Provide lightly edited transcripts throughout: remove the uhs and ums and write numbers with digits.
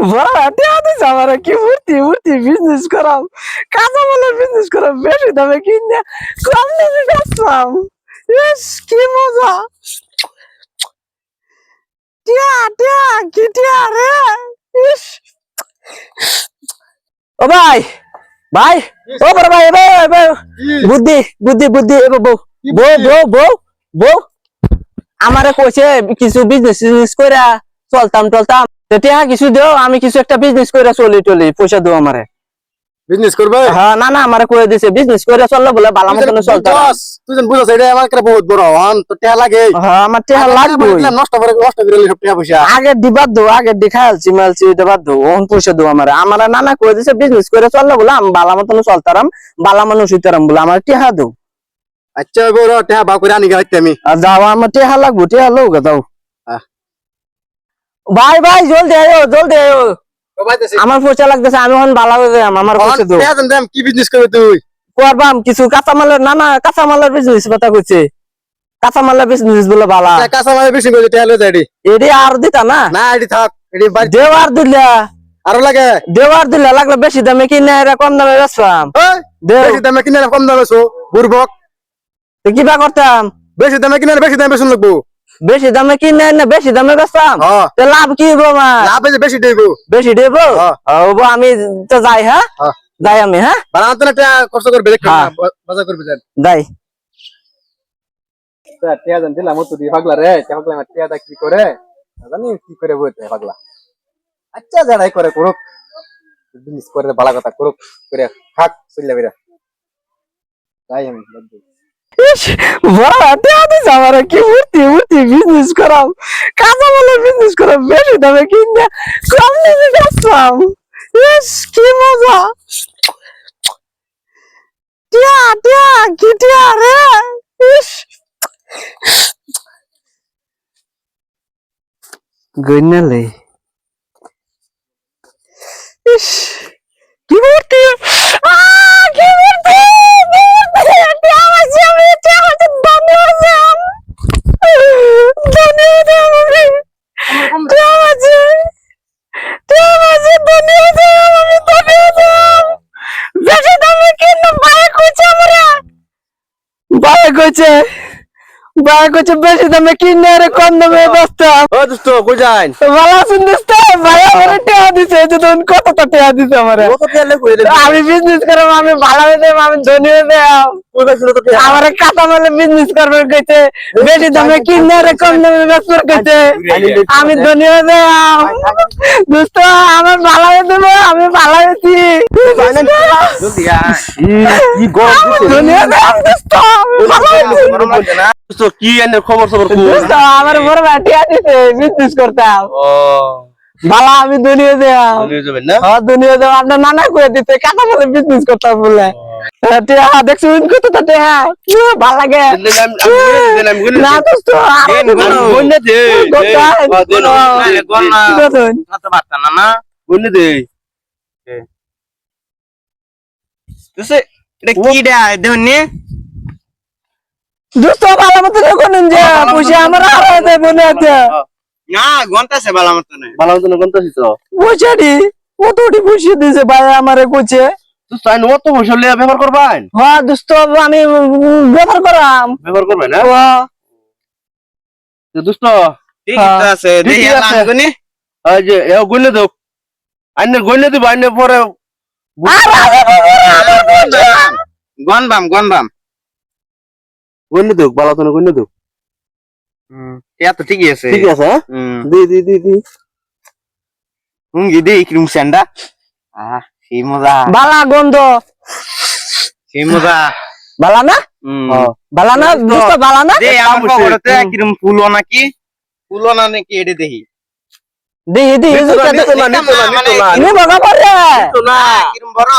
বড় টিয়া দিছে আমার কি মূর্তি মূর্তি বিজনেস করাম কাঁচা মালের বিজনেস করাম বেশি দামে কিনে কম দামে বেচলাম ইস কি মজা টিয়া টিয়া কি টিয়া রে ইস ও ভাই ভাই ও বড় ভাই ভাই বুদ্ধি বুদ্ধি বুদ্ধি বউ বউ বউ বউ বউ আমারে কইছে কিছু বিজনেস কইরা চলতাম টলতাম টিয়া কিছু দেও আমি কিছু একটা বিজনেস কইরা চলি টলি পয়সা দাও আমারে বিজনেস করবে হ্যাঁ না না আমারে কই দিছে বিজনেস কইরা চললে বলে ভালো মতন চলতা তুই যেন বুঝছ এটা আমার কাছে বহুত বড় হন তো টিয়া লাগে হ্যাঁ আমার টিয়া লাগবে নষ্ট করে সব টিয়া পয়সা আগে দিবাদ দাও আগে দেখালছি মালছি দেবাদ দাও ওন পয়সা দাও আমারে আমারে নানা কই দিছে বিজনেস কইরা চললে বলে আমি ভালো মতন চলতারাম ভালো মানুষ হইতারাম বলে আমার টিয়া দাও আচ্ছা বড় টিয়া বা করে আনি গাইতে আমি যাও আমার টিয়া লাগবে টিয়া লও দাও ভাই ভাই জলদি আয়ো জলদি আয়ো আমার পয়সা লাগতেছে আমি এখন ভালো হয়ে যাই আমার পয়সা দাও কি বিজনেস করবে তুই করবাম কিছু কাঁচামালের না না কাঁচামালের বিজনেস কথা কইছে কাঁচামালের বিজনেস বলে ভালো কাঁচা মালের বেশি করে টিয়া লয়ে যাই এডি আর দিতা না না এডি থাক এডি বাড়ি দেওয়ার দিলা আরো লাগে দেওয়ার দিলা লাগলে বেশি দামে কিনে এরা কম দামে বেচলাম বেশি দামে কিনে কম দামে বেচো বুরবক তো কিবা করতাম বেশি দামে কিনে বেশি দামে বেচন লাগবো বেশি দামে কিনে না বেশি দামে বেচতাম তো লাভ কি হইব আমার লাভ বেশি দেব বেশি দেব হবো আমি তো যাই হ্যাঁ যাই আমি হ্যাঁ বানাতে না টিয়া কষ্ট করবে বাজার করবে যান যাই টিয়া জান দিলাম তো দি পাগলা রে পাগলা টিয়াটা কি করে জানি কি করে বইতে পাগলা আচ্ছা যারাই করে করুক বিজনেস করে ভালো কথা করুক করে খাক চলে বেরা তাই আমি বড় টিয়া দিছে আমার কি মূর্তি মূর্তি বিজনেস করাম কাঁচা মালের বিজনেস করাম বেশি দামে কিনে কম দামে বেচলাম ইস কি মজা টিয়া টিয়া কি টিয়া রে ইস গইনালে ইস কি মূর্তি কি মূর্তি টিয়া আছে আমি টিয়া আছে দামি আছে দামি আছে আমি টিয়া আছে দামি আছে আমি দামি আছে বেশি দামে কিনে বাইক কইছে আমরা বাইক কইছে বেশি দামে কিনে রে কম দামে বেচতাম ও দোস্ত কই যান ভালো আছেন দোস্ত ভাই আমারে টিয়া দিছে যে তুমি কত টিয়া দিছে আমারে কত টিয়া লে কইলে আমি বিজনেস করব আমি ভালো হয়ে যাব আমি ধনী হয়ে যাব কই গেছিল তো টিয়া আমারে কাঁচা মালে বিজনেস করবে কইছে বেশি দামে কিনে রে কম দামে বেচবে কইছে আমি ধনী হয়ে যাব দোস্ত আমার ভালো হয়ে যাব আমি ভালো হইছি জলদি আয় কি গরম দিছে ধনী হয়ে যাব দোস্ত ভালো হইছি গরম লাগে না দোস্ত কি এনে খবর কই দোস্ত আমার বড় ভাই টিয়া দিছে বিজনেস করতাম ও ভালো আমি ধনী হয়ে যাব নিয়ে যাবেন না হ্যাঁ ধনী হয়ে যাব আপনার নানা কই দিতে কাঁচা মালে বিজনেস করতাম বলে টিয়া দেখছুন কত টিয়া ভালো লাগে না দোস্ত গন্নে দে না বাতা না গন্নে দে তুই এটা কি দে দেহনি দোস্ত ভালো মতো কোন যে পয়সা আমার আর দেব না না গন্তাছে ভালো মতো গন্তাছিস তো পয়সা দি কতটি পয়সা দিছে ভাই আমারে কইছে তুই সাইন অত পয়সা লিয়া ব্যবহার করবেন হ্যাঁ দোস্ত আমি ব্যবহার করবেন না তো দোস্ত ঠিক আছে দেখি আমি গনি এই যে এ গনে দাও আইনে গনে দিব আইনে পরে গনবাম গনে দাও ভালো তো গনে দাও ইয়া তো ঠিকই আছে দি হুঙ্গি দে ক্রিম স্যান্ডা সেই মজা বালা গন্ধ সেই মজা বালা না বালা না দোস্ত বালা না দে আমার পকেটে কিরম ফুলো নাকি এডে দেখি দি ইনি বাবা করে তো না কিরম বড়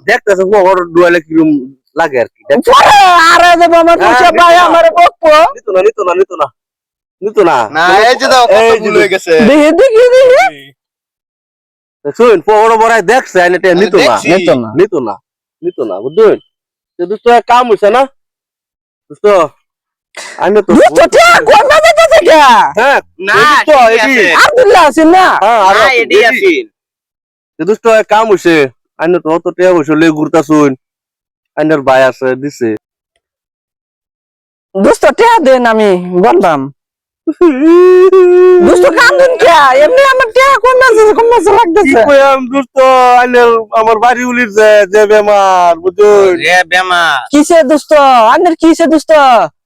দেখতেছ পকেট ডুয়ালে কিরম লাগে আর কি আরে দেব আমার পয়সা ভাই আমারে বকবো নিতো না না এই যে দাও কত ভুল হয়ে গেছে দেখি শুন পকেট বড়াই দেখছ এটা নিতো না বুঝছেন তো দোস্ত কাম হইছে না দোস্ত আমি তো দুষ্ট টিয়া কোন মাঝে গেছে কে হ্যাঁ না তো ঠিক এডি আছে। আব্দুল্লাহ আছেন না হ্যাঁ আর না এডি আছে দুষ্ট কাম হইছে আমি তো টিয়া বসলে ঘুরতাছুন আইনার ভাই আছে দিছে দুষ্ট টিয়া দেন আমি বলবাম দুষ্ট কান্দুন কে এমনি আমার টিয়া কোন মাঝে কি লাগতেছে কইম দুষ্ট আইনার আমার বাড়ি উলির যে বেমার বুঝুন রে বেমার কিসে দুষ্ট আন্নের কিসে দুষ্ট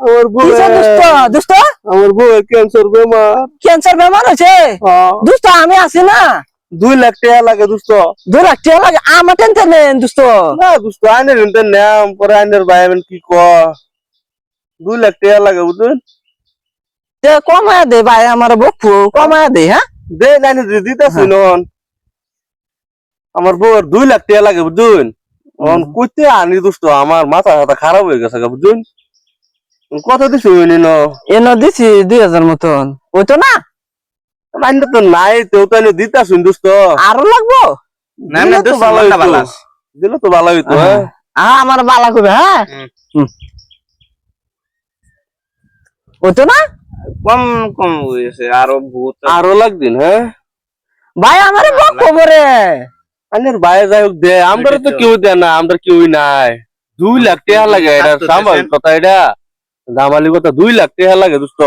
আমার বউ কিসে দুষ্ট দুষ্ট আমার বউ ক্যান্সার বেমার ক্যান্সার বেমার হয়েছে দুষ্ট আমি আছি না 2 লাখ টাকা লাগে দুষ্ট 2 লাখ টাকা লাগে আমার টেনশন নেই দুষ্ট না দুষ্ট আইনের ইন্টার নাম পরে আইনের ভাই আমি কি ক 2 লাখ টাকা লাগে বুঝুন তে কমায়া দে ভাই আমার বকু কমায়া দে হ্যাঁ দে নাইনে দিতেছি নন আমার বউর 2 লাখ টাকা লাগে বুঝুন অন কইতে আনি দুষ্ট আমার মাথা হাতা খারাপ হয়ে গেছে বুঝুন কত দিছি হইনি ন এনে দিছি 2000 মতন ওই তো না আইনে তো নাই তো তাইলে দিতাছুন দুষ্ট আরো লাগবো না না দোস্ত ভালো ভালো দিলে তো ভালো হইতো হ্যাঁ আমার বালা কইবে হ্যাঁ ওই তো না কম কম হয়েছে আরো বহুত আরো লাগদিন হ্যাঁ ভাই আমারে বকো বরে আইনের ভাই যাই হোক দে আমরা তো কেউ দেয় না আমরা কেউই নাই 2 লাখ টাকা লাগে এটা সামাল কথা এটা দামালি কথা 2 লাখ টাকা লাগে দোস্ত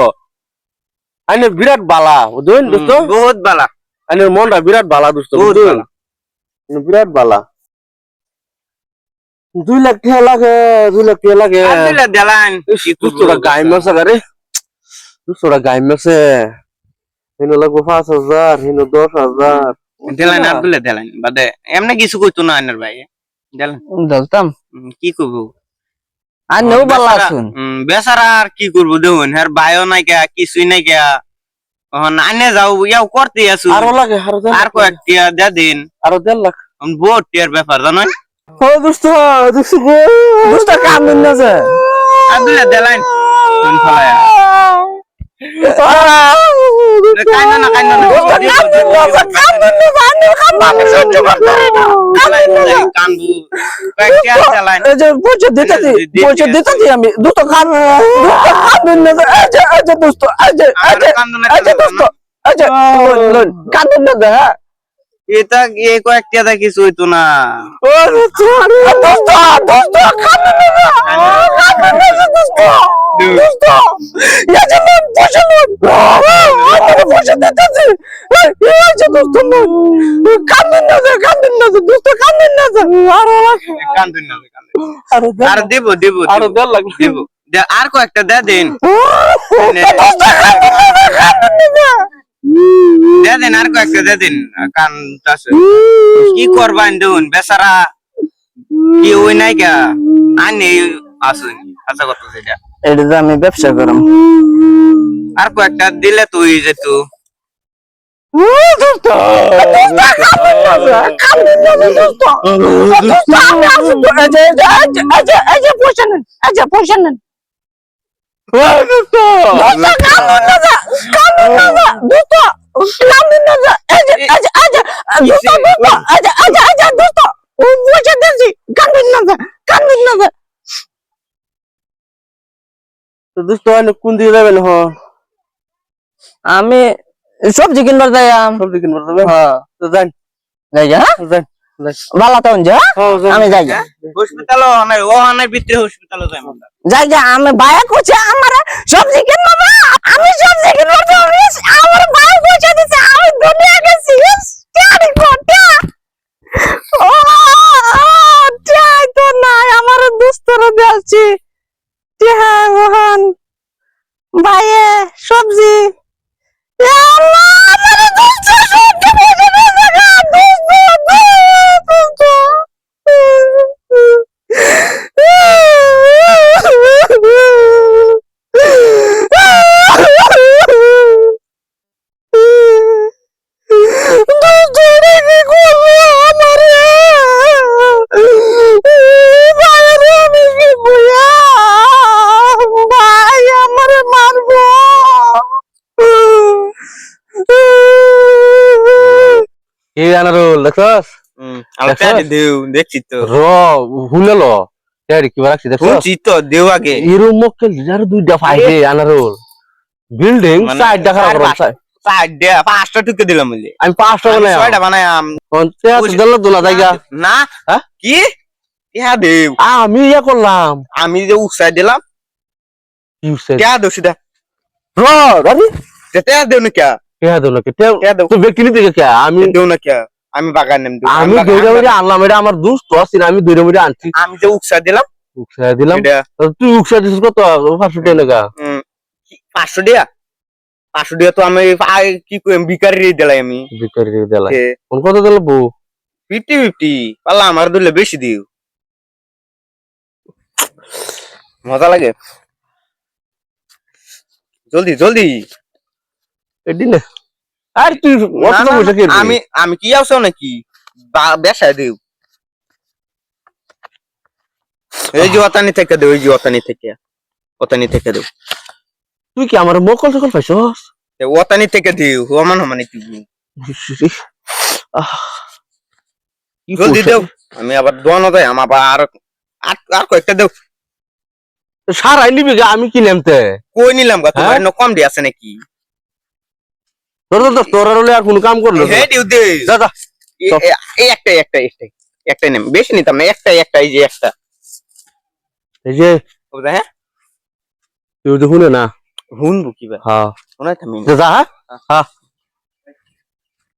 আইনের বিরাট বালা বুঝুন দোস্ত বহুত ভালো আইনের মনটা বিরাট বালা দোস্ত বহুত বুঝুন বালা। বিরাট বালা 2 লাখ টাকা লাগে 2 লাখ টাকা লাগে আব্দুল্লাহ দেলান দুস্তরা গাই মাসা গারে দুস্তরা গাই মাসে হিনো লাগবো 5,000 হিনো 10,000 দেলান আব্দুল্লাহ দেলান বাদে এমনি কিছু কইতো না আনার ভাই দেলান দলতাম কি করব আর নেও বালা আছুন বেচারা আর কি করবো দেখুন হ্যাঁ ভাইও নাই কে কিছুই নাই কে আনে যাও ইয়াও করতে আছো আরো লাগে আর কয়েকটা দে দিন আরো 1.5 লাখ বহুত টিয়ার ব্যাপার জানেন ও দোস্ত দোস্ত গো দুষ্ট কাম দিন না যে আব্দুল্লাহ দেলান কোন ফলায়া কাইনা না দুষ্ট কাম দিন না যে কাম দিন না যে আন্নের কাম আমি সহ্য করতে পারি না কানবু কয়েকটা দেলান এই যে পয়সা দিতেছি আমি দুটো কাম দিন না যে এই যে দুষ্ট এই যে দুষ্ট এই যে লোন কাম দিন না যে হ্যাঁ এটা এই কয়েকটা কিছু হইতো না ও দোস্ত দুষ্ট কাম দিন না যে কাম দিন না যে দুষ্ট দুষ্ট এই যে লোন পয়সা লোন আমার পয়সা দিতেছি এই যে দুষ্ট লোন কাম দিন না যে দুষ্ট কাম দিন না যে কান্দুন না আরো আর দেব আরো 1.5 লাখ দেব আর কয়েকটা দে দিন দে দিন আর কয়েকটা দে দিন কান কি করবান দেখুন বেচারা কি ওই নাই কে আনি আসুন আশা করতো সেটা এটা যে আমি ব্যবসা করাম আর কয়েকটা দিলে তুই যেত পয়সা নেন দোস্ত কোন দিকে যাবেন হ আমি সবজি কিনবার যাই সবজি কিনবার যাবেন তো যান যাই হ্যাঁ যান ভালো তখন যা আমি যাই হসপিটাল ও নাই ভিতরে হসপিটাল যাই যাই আমি বাইরে করছি আমার সবজি কিনবো না আমি সবজি কিনবো আমার ভাই পয়সা দিছে আমি দুনিয়া গেছি টাড়ি কোটা ও টাই তো নাই আমার দুস্তরা দেলছি হ্যাঁ মোহন ভাইয়ে সবজি আল্লাহ আমার দুস্ত সবজি পয়সা দিছে দুস্ত এই আনারুল দেখছস দেখছি তো র হুলেল টেয়ারি কি রাখছি দেখছো শুনছি তো দেও আগে এরম মক্কেল যার দুইটা ফাইদে আনারুল বিল্ডিং মানে সাইড দেখা চার করো পাঁচ- পাঁচটা টুকে দিলাম বুঝলি আমি 5টা আমি বানাই ছয়টা বানাই কোনতে দিল দোলা জায়গা না হ্যাঁ? কি ইহা দেব আমি ইয়া করলাম আমি যে উৎসাহ দিলাম কি সে কে দেও সেটা র আরে তে দেও না কে কে দো না কে কে দেও তো ব্যক্তি নিতে কে আমি দেও না কে আমি বাগান নেম দেব আমি দৌড়া মেরে আনলাম এটা আমার দোস্ত আছিল আমি দৌড়া মেরে আনছি আমি যে উৎসাহ দিলাম উকসা দিলাম এটা তুই উকসা দিছিস কত 500 টাকা লাগা 500 টাকা 500 টাকা তো আমি কি কইম বিকারি দিলাই আমি বিকারি দিলা কোন কত দিল বউ 50-50 পাল্লা আমার দিলে বেশি দিও মজা লাগে জলদি জলদি এদিন আর তুই না, অত না, পয়সা কে না, আমি কি আছো নাকি বেসায় দেও এই যে ওতানি থেকে দেও এই যে ওতানি থেকে দেও তুই কি আমার মকল সকল পাইছস ওতানি থেকে দেও হমান হমানি তুই কি জলদি পয়সা? দেও আমি আবার দোয়ানো দেয় আমার আবার আর কয়েকটা দেও সারাই নিবি গা, আমি কি নেমতে কই নিলাম গা তোমার হ্যাঁ? ন কম দি আছে নাকি তোর আর হলে আর কোন কাম করলো না। হে দিও দে যা যা এই একটাই নেম বেশি নিতাম না একটা এই যে একটা এই যে বুঝা হ্যাঁ তুই তো শুনে না হুনবো কি ভাই হ্যাঁ শোনাই থামি যা যা হ্যাঁ? হ্যাঁ